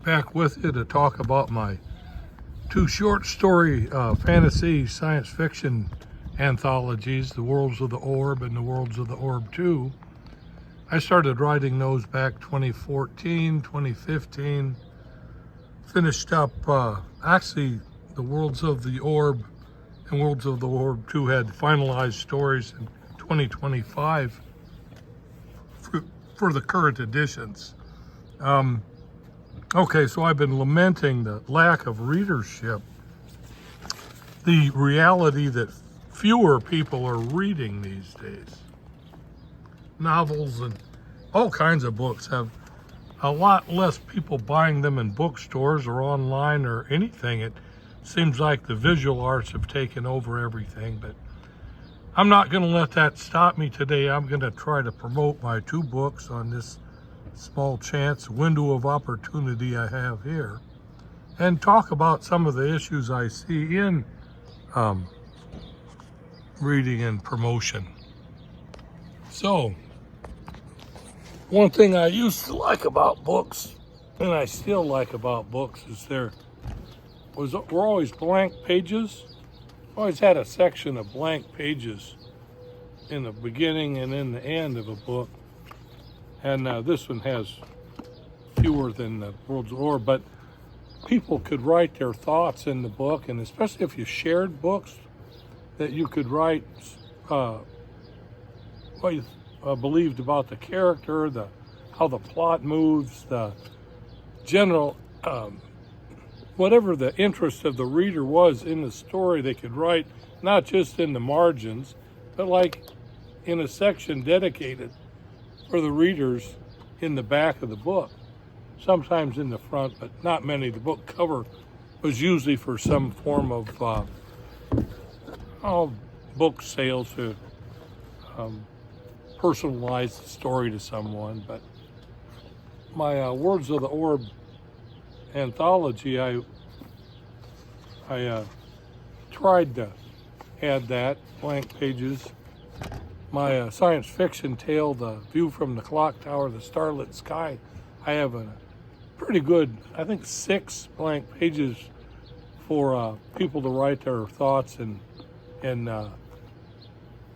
back with you to talk about my two short story fantasy science fiction anthologies, The Worlds of the Orb and The Worlds of the Orb 2. I started writing those back 2014, 2015. Finished up, actually, The Worlds of the Orb and Worlds of the Orb 2 had finalized stories in 2025 for the current editions. Okay, so I've been lamenting the lack of readership, the reality that fewer people are reading these days. Novels and all kinds of books have a lot less people buying them in bookstores or online or anything. It seems like the visual arts have taken over everything, but I'm not going to let that stop me today. I'm going to try to promote my two books on this small chance window of opportunity I have here and talk about some of the issues I see in reading and promotion. So, one thing I used to like about books, and I still like about books, is were always blank pages. Always had a section of blank pages in the beginning and in the end of a book. And this one has fewer than the Worlds of Orb, but people could write their thoughts in the book, and especially if you shared books, that you could write what you believed about the character, how the plot moves, the general, whatever the interest of the reader was in the story, they could write not just in the margins, but like in a section dedicated for the readers in the back of the book, sometimes in the front, but not many. The book cover was usually for some form of book sales to personalize the story to someone. But my Words of the Orb anthology, I tried to add that, blank pages. My science fiction tale, The View from the Clock Tower, The Starlit Sky, I have a pretty good, I think 6 blank pages for people to write their thoughts and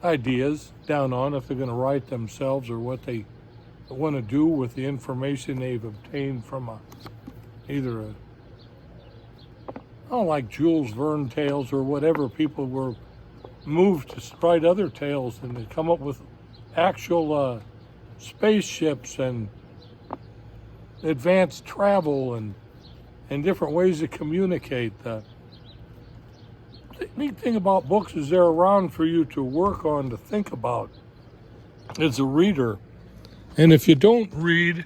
ideas down on, if they're going to write themselves or what they want to do with the information they've obtained from like Jules Verne tales or whatever. People were moved to write other tales, and they come up with actual spaceships and advanced travel and different ways to communicate. The neat thing about books is they're around for you to work on, to think about as a reader. And if you don't read,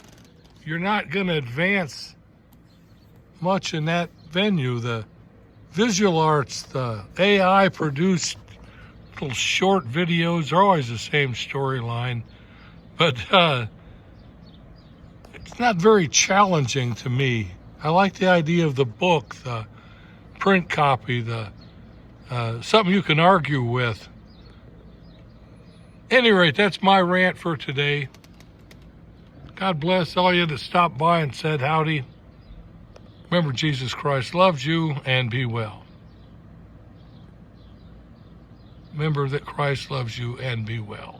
you're not going to advance much in that venue. The visual arts, the AI produced little short videos are always the same storyline, but it's not very challenging to me. I like the idea of the book, the print copy, the something you can argue with. At any rate, that's my rant for today. God bless all you that stopped by and said howdy. Remember, Jesus Christ loves you, and be well. Remember that Christ loves you, and be well.